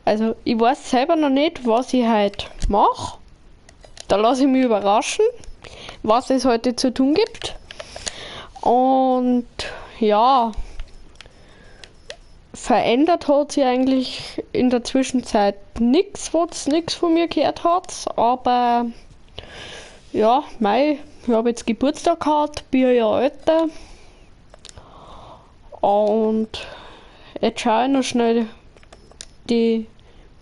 Also ich weiß selber noch nicht, was ich heute mache. Da lasse ich mich überraschen, was es heute zu tun gibt. Und ja, verändert hat sich eigentlich in der Zwischenzeit nichts, was nichts von mir gehört hat. Aber ja, ich habe jetzt Geburtstag gehabt, bin ein Jahr älter. Und jetzt schaue ich noch schnell die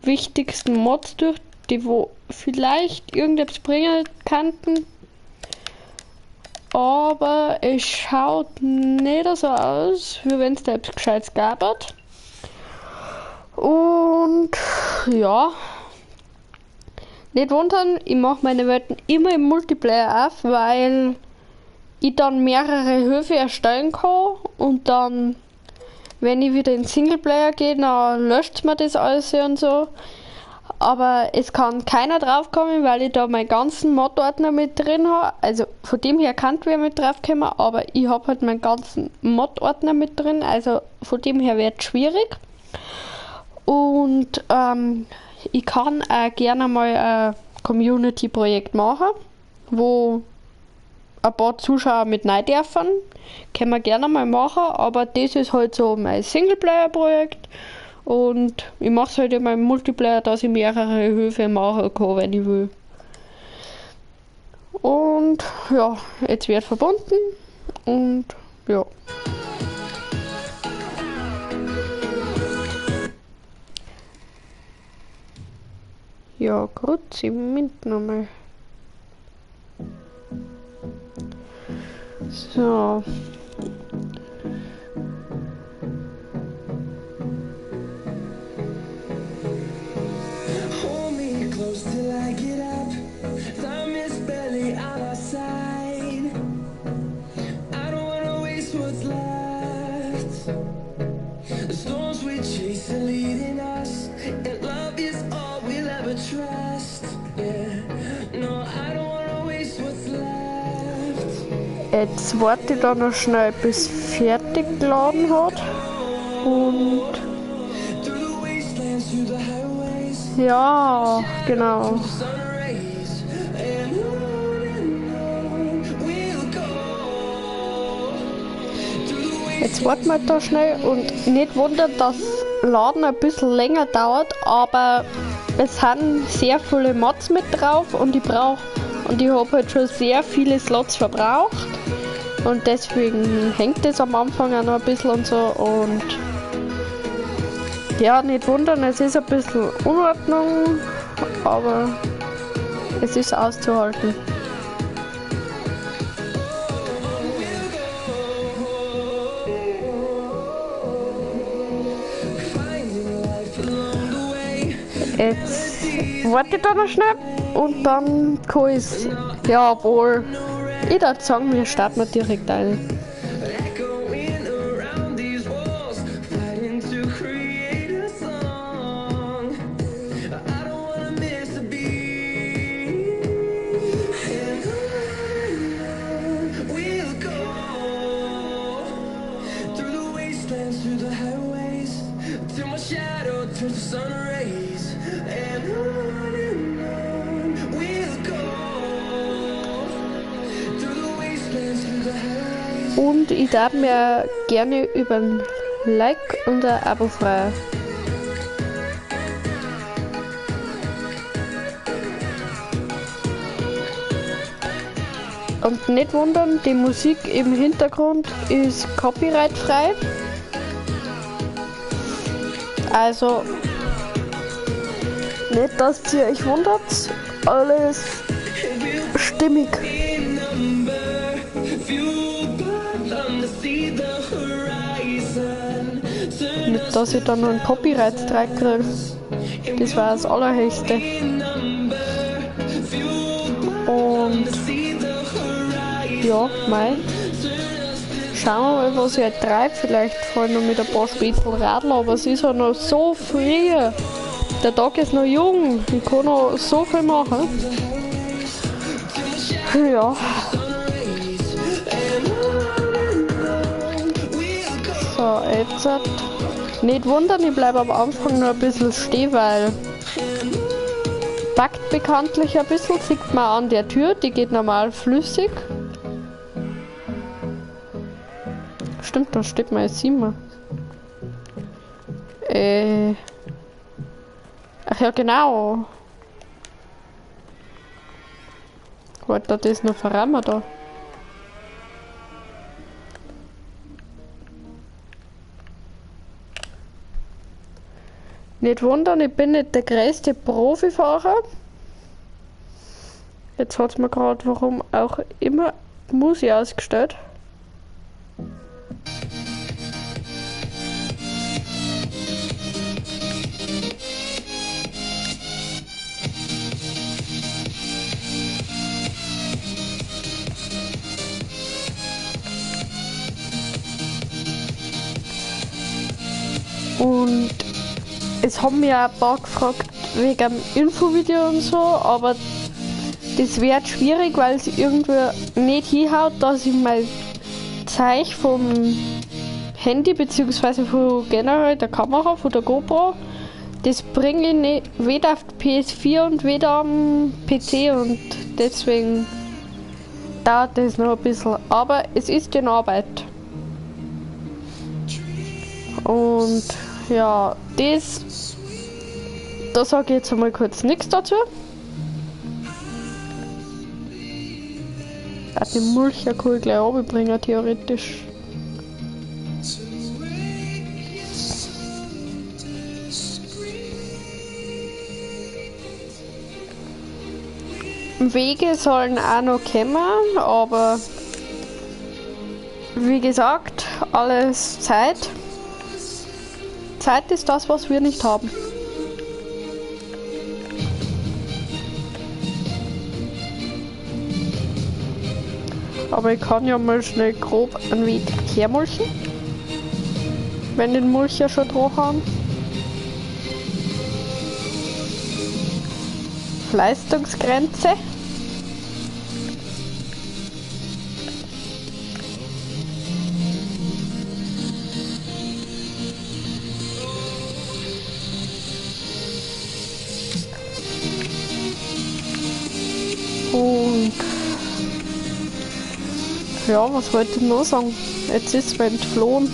wichtigsten Mods durch, die wo vielleicht irgendetwas bringen könnten. Aber es schaut nicht so aus, wie wenn es da etwas Gescheites gab. Und ja, nicht wundern, ich mache meine Welten immer im Multiplayer auf, weil ich dann mehrere Höfe erstellen kann und dann, wenn ich wieder in Singleplayer gehe, dann löscht mir das alles und so. Aber es kann keiner draufkommen, weil ich da meinen ganzen Mod-Ordner mit drin habe. Also von dem her kann wer mit draufkommen, aber ich habe halt meinen ganzen Mod-Ordner mit drin. Also von dem her wird es schwierig. Und ich kann auch gerne mal ein Community-Projekt machen, wo ein paar Zuschauer mit rein dürfen. Können wir gerne mal machen, aber das ist halt so mein Singleplayer-Projekt. Und ich mache es halt immer im Multiplayer, dass ich mehrere Höfe machen kann, wenn ich will. Und ja, jetzt wird verbunden und ja. Ja, gut, 7 Minuten nochmal. So. Jetzt warte ich da noch schnell, bis fertig geladen hat. Und ja, genau. Jetzt warten wir da schnell und nicht wundern, dass Laden ein bisschen länger dauert, aber es sind sehr viele Mods mit drauf und ich habe halt schon sehr viele Slots verbraucht und deswegen hängt es am Anfang auch noch ein bisschen und so und ja, nicht wundern, es ist ein bisschen Unordnung, aber es ist auszuhalten. Jetzt warte ich da noch schnell und dann kann ich es, ja, obwohl ich würde sagen, wir starten mal direkt ein. Und ich darf mir gerne über ein Like und ein Abo freuen. Und nicht wundern, die Musik im Hintergrund ist copyrightfrei. Also nicht, dass ihr euch wundert, alles stimmig. Nicht, dass ich dann noch einen Copyright-Strike kriege. Das war das Allerhöchste. Und ja, schauen wir mal, was ich halt treibe. Vielleicht fahre ich noch mit ein paar Spätzl Radl, aber es ist ja noch so früh. Der Tag ist noch jung. Ich kann noch so viel machen. Ja. So, jetzt Nicht wundern, ich bleibe am Anfang nur ein bisschen stehen, weil backt bekanntlich ein bisschen, sieht man an der Tür, die geht normal flüssig. Stimmt, da steht mal 7. Ach ja, genau. Warte, das ist noch verrammen da. Nicht wundern, ich bin nicht der größte Profifahrer. Jetzt hat es mir gerade, warum auch immer, Musik ausgestellt. Und es haben mich auch ein paar gefragt wegen dem Infovideo und so, aber das wird schwierig, weil es irgendwie nicht hinhaut, dass ich mein Zeug vom Handy bzw. von generell der Kamera, von der GoPro, das bringe ich nicht, weder auf die PS4 und weder am PC und deswegen dauert das noch ein bisschen. Aber es ist in Arbeit. Und ja, da sage ich jetzt einmal kurz nichts dazu. Die Mulcher kann ich gleich runterbringen, theoretisch. Wege sollen auch noch kommen, aber wie gesagt, alles Zeit. Zeit ist das, was wir nicht haben. Aber ich kann ja mal schnell grob einen Weg hermulchen, wenn den Mulcher schon dran haben. Leistungsgrenze. Und ja, was wollte ich noch sagen? Jetzt ist es entflohen.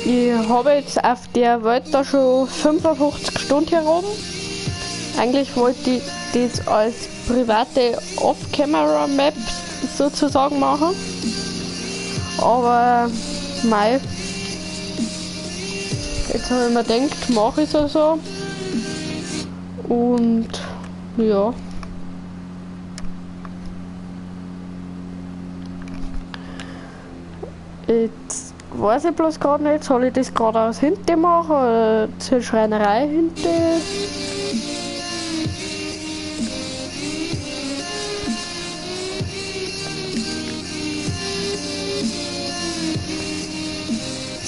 Ich habe jetzt auf der Welt da schon 55 Stunden herum. Eigentlich wollte ich das als private Off-Camera-Map sozusagen machen. Aber mei, jetzt habe ich mir gedacht, mache ich es so. Und ja. Jetzt weiß ich bloß gerade nicht, soll ich das gerade aus hinten machen oder zur Schreinerei hinten?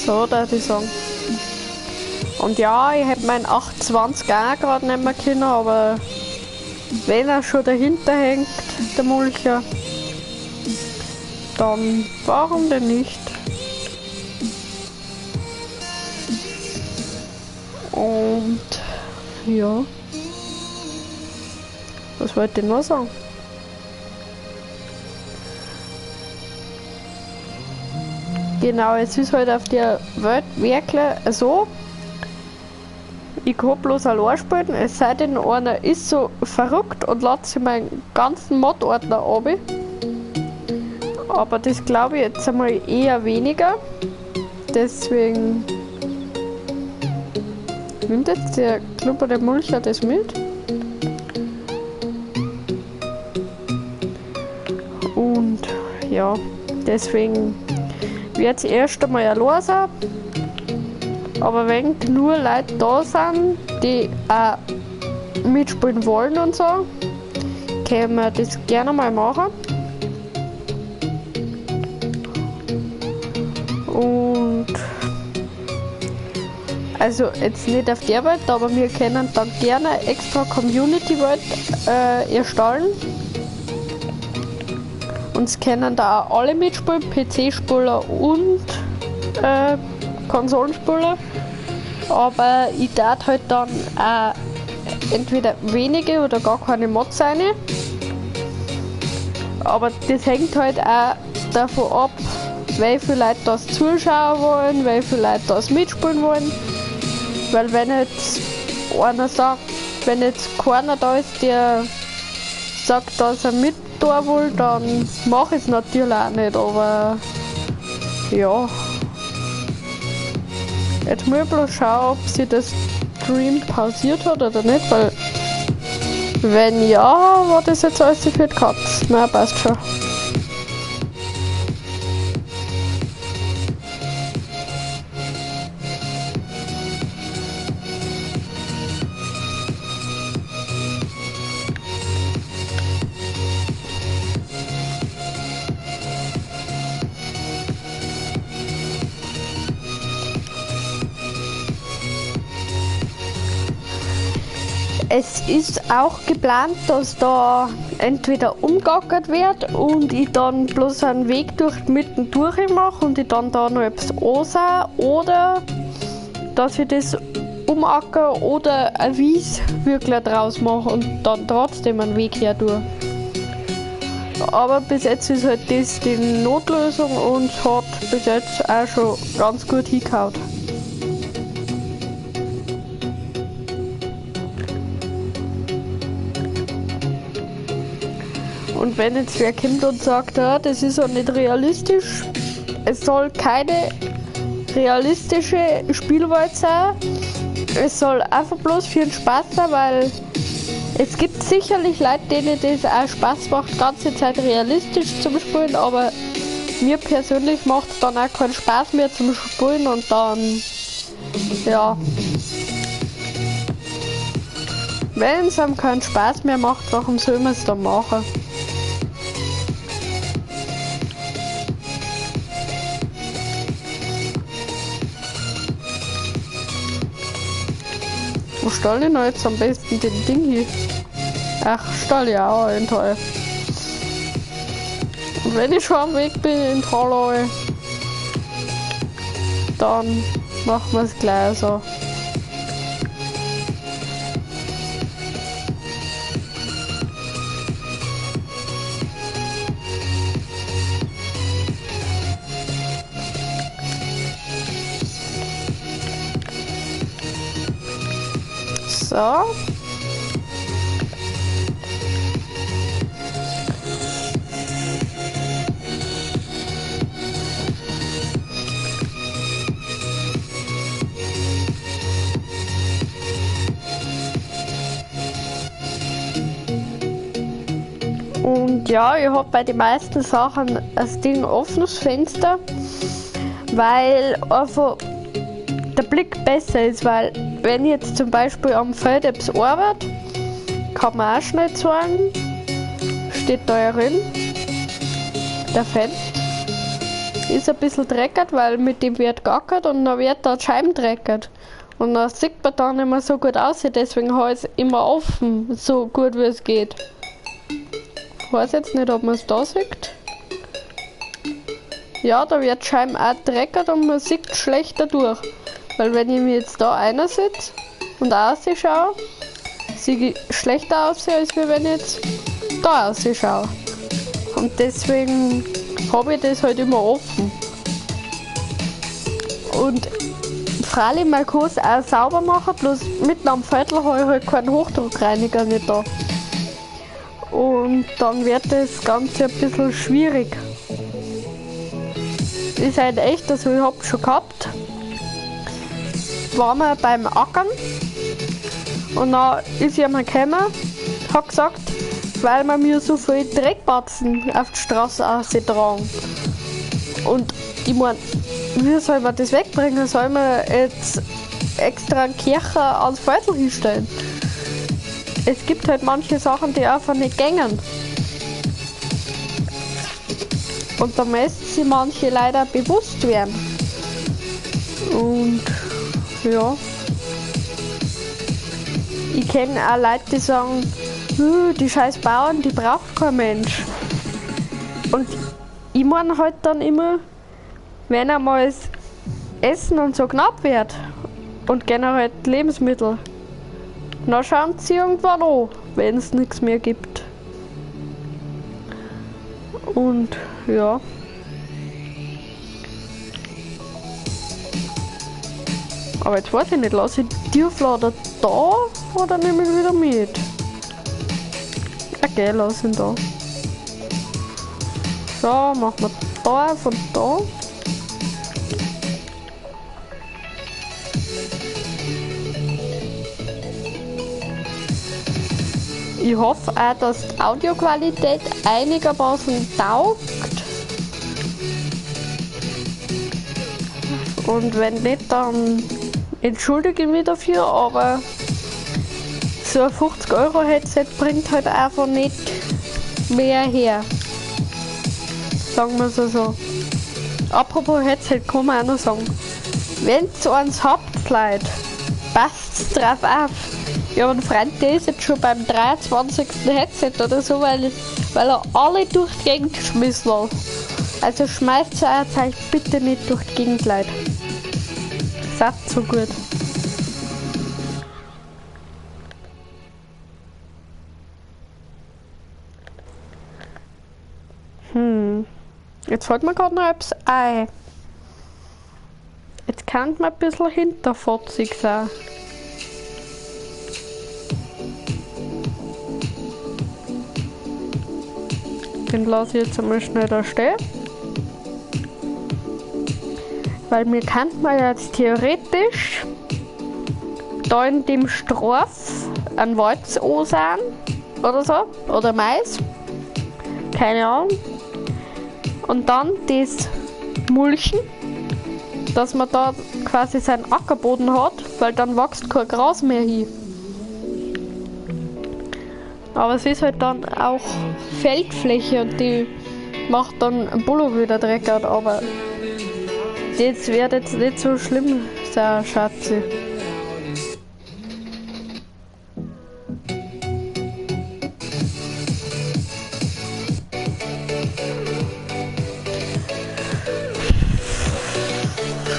So, darf ich sagen. Und ja, ich hätte meinen 820 auch gerade nicht mehr können, aber wenn er schon dahinter hängt, der Mulcher, dann warum denn nicht? Und ja, was wollte ich noch sagen? Genau, es ist halt auf der Welt wirklich so, ich kann bloß allein spielen, es sei denn, einer ist so verrückt und lädt sich meinen ganzen Mod-Ordner runter. Aber das glaube ich jetzt einmal eher weniger. Deswegen nimmt jetzt der Klupperte Mulcher das mit. Und ja, deswegen wird es erst einmal allein sein. Aber wenn nur Leute da sind, die auch mitspielen wollen und so, können wir das gerne mal machen. Und also jetzt nicht auf der Welt, aber wir können dann gerne extra Community-Welt erstellen. Und es können da auch alle mitspielen, PC-Spieler und Konsolenspieler. Aber ich darf halt dann auch entweder wenige oder gar keine Mods rein. Aber das hängt halt auch davon ab, wie viele Leute das zuschauen wollen, wie viele Leute das mitspielen wollen. Weil wenn jetzt einer sagt, wenn jetzt keiner da ist, der sagt, dass er mit da will, dann mache ich es natürlich auch nicht, aber ja. Jetzt muss ich bloß schauen, ob sie das Stream pausiert hat oder nicht, weil wenn ja, war das jetzt alles für die Katz. Nein, passt schon. Es ist auch geplant, dass da entweder umgackert wird und ich dann bloß einen Weg durch mitten durch mache und ich dann da noch etwas ansah, oder dass ich das umacker oder ein Wies wirklich draus mache und dann trotzdem einen Weg her tue. Aber bis jetzt ist halt das die Notlösung und hat bis jetzt auch schon ganz gut hingehauen. Und wenn jetzt wer kommt und sagt, ja, das ist ja nicht realistisch, es soll keine realistische Spielwelt sein, es soll einfach bloß für den Spaß sein, weil es gibt sicherlich Leute, denen das auch Spaß macht, die ganze Zeit realistisch zu spielen, aber mir persönlich macht es dann auch keinen Spaß mehr zum Spielen und dann, ja, wenn es einem keinen Spaß mehr macht, warum soll man es dann machen? Wo stelle ich noch jetzt am besten den Ding hier? Ach, stelle ich auch ein Teil. Und wenn ich schon am Weg bin in Trolloy, dann machen wir es gleich so. So. Und ja, ich habe bei den meisten Sachen das Ding offenes Fenster, weil einfach der Blick besser ist, weil wenn ich jetzt zum Beispiel am Feld etwas arbeite, kann man auch schnell sagen, steht da drin, der Fan ist ein bisschen dreckert, weil mit dem wird gackert und dann wird da die Scheiben dreckert. Und dann sieht man dann nicht mehr so gut aus, deswegen habe ich es immer offen, so gut wie es geht. Ich weiß jetzt nicht, ob man es da sieht. Ja, da wird die Scheiben auch dreckert und man sieht schlechter durch. Weil wenn ich mir jetzt da einer sitze und ausschaue, sehe ich schlechter aus, als wenn ich jetzt da ausschaue. Und deswegen habe ich das halt immer offen. Und freilich mal kurz auch sauber machen, bloß mitten am Viertel habe ich halt keinen Hochdruckreiniger nicht da. Und dann wird das Ganze ein bisschen schwierig. Ist halt echt, also ich habe schon gehabt. Waren wir beim Ackern und dann ist jemand gekommen, hat gesagt, weil wir mir so viel Dreckbatzen auf die Straße austragen. Und ich meine, wie soll man das wegbringen? Soll man jetzt extra einen Kircher ans Viertel hinstellen? Es gibt halt manche Sachen, die einfach nicht gängen. Und da müssen sich manche leider bewusst werden. Und ja. Ich kenne auch Leute, die sagen, die scheiß Bauern, die braucht kein Mensch. Und ich meine halt dann immer, wenn einmal das Essen und so knapp wird und generell Lebensmittel, dann schauen sie irgendwann an, wenn es nichts mehr gibt. Und ja. Aber jetzt weiß ich nicht, lasse ich die Tieflader da oder nehme ich wieder mit? Okay, lass ihn da. So, machen wir da von da. Ich hoffe auch, dass die Audioqualität einigermaßen taugt. Und wenn nicht, dann entschuldige ich mich dafür, aber so ein 50-Euro-Headset bringt halt einfach nicht mehr her. Sagen wir es so. Apropos Headset, kann man auch noch sagen. Wenn ihr eins habt, Leute, passt drauf auf. Ich habe einen Freund, der ist jetzt schon beim 23. Headset oder so, weil er alle durch die Gegend geschmissen hat. Also schmeißt euer Zeug bitte nicht durch die Gegend, Leute. Seid so gut. Jetzt fällt mir gerade noch etwas ein. Jetzt kann man ein bisschen hinterfotzig sein. Den lasse ich jetzt einmal schnell da stehen. Weil mir kann man jetzt theoretisch da in dem Strauß ein Walz ansehen oder so. Oder Mais. Keine Ahnung. Und dann das Mulchen, dass man da quasi seinen Ackerboden hat, weil dann wächst kein Gras mehr hin. Aber es ist halt dann auch Feldfläche und die macht dann ein Bullo wieder dreckig, aber das wird jetzt nicht so schlimm sein, Schatzi.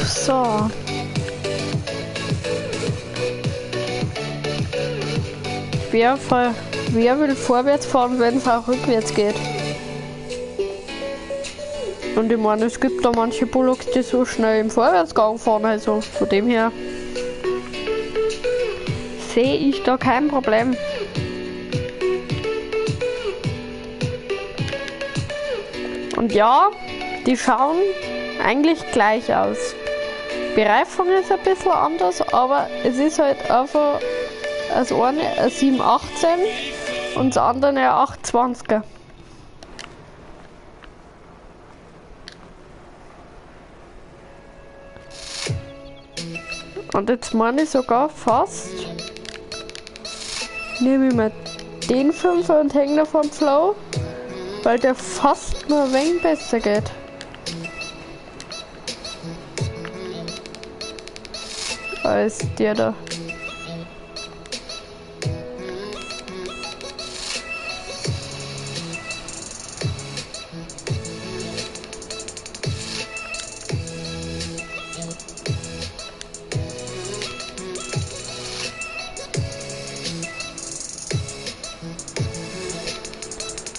So. Wer will vorwärts fahren, wenn es auch rückwärts geht? Und ich meine, es gibt da manche Bullocks, die so schnell im Vorwärtsgang fahren, also von dem her sehe ich da kein Problem. Und ja, die schauen eigentlich gleich aus. Bereifung ist ein bisschen anders, aber es ist halt einfach das eine ein 718 und das andere ein 820er. Und jetzt meine ich sogar fast, nehme ich mir den 5er und hänge vom Flow, weil der fast nur ein wenig besser geht. Als der da.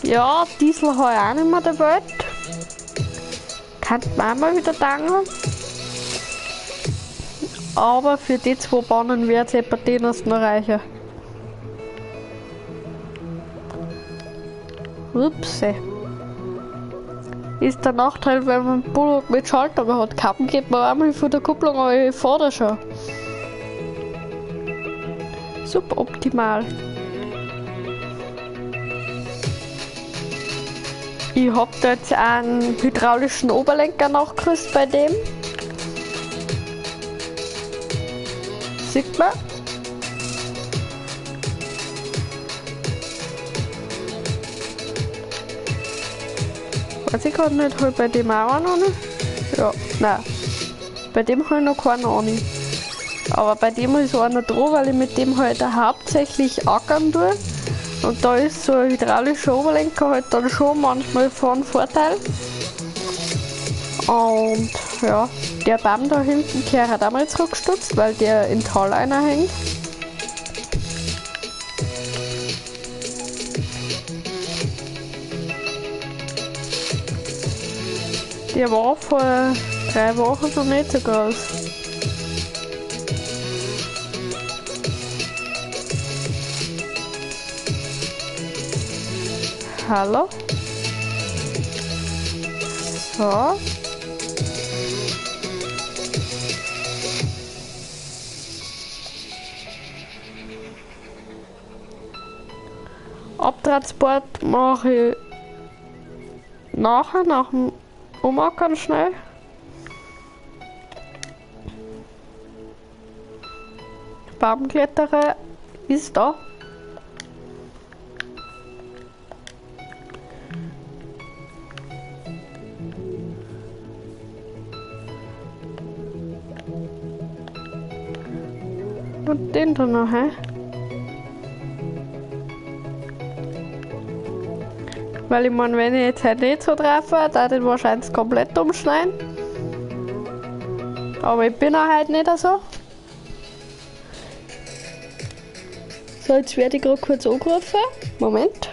Ja, Diesel habe ich auch nicht mehr der Welt. Kann man auch mal wieder danken. Aber für die 2 Bahnen wird es etwa den noch reichen. Ups. Ist der Nachteil, wenn man einen Bullock mit Schaltung hat. Kappen geht man einmal von der Kupplung, aber ich fahre da schon. Suboptimal. Ich hab da jetzt einen hydraulischen Oberlenker nachgerüstet bei dem. Sieht man. Weiß ich gerade nicht, halt bei dem auch noch nicht. Ja, nein. Bei dem habe ich noch keinen Ahnung. Aber bei dem ist einer dran, weil ich mit dem halt hauptsächlich ackern tue. Und da ist so ein hydraulischer Oberlenker halt dann schon manchmal von Vorteil. Und ja, der Baum da hinten gehört auch mal zurückgestutzt, weil der in Tal einer hängt. Der war vor 3 Wochen noch nicht so groß. Hallo? So. Abtransport mache ich nachher, nach dem Umackern schnell. Baumkletterer ist da. Und den da noch, hä? Weil ich meine, wenn ich jetzt halt nicht so drauf war, da den wahrscheinlich komplett umschneiden. Aber ich bin auch halt nicht so. So, jetzt werde ich gerade kurz angerufen. Moment.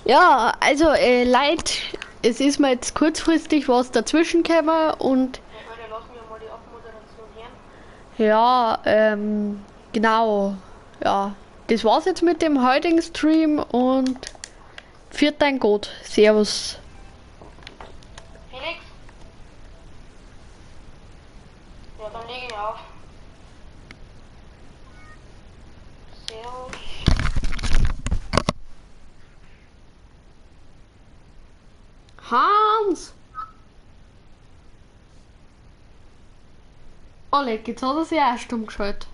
Ja, also Leute, es ist mir jetzt kurzfristig was dazwischen gekommen und ja, genau, ja, das war's jetzt mit dem heutigen Stream und viert dein Gott, Servus. Felix? Ja, dann lege ich auf. Servus. Hans! Oleg, jetzt hat er sich auch stumm geschaltet.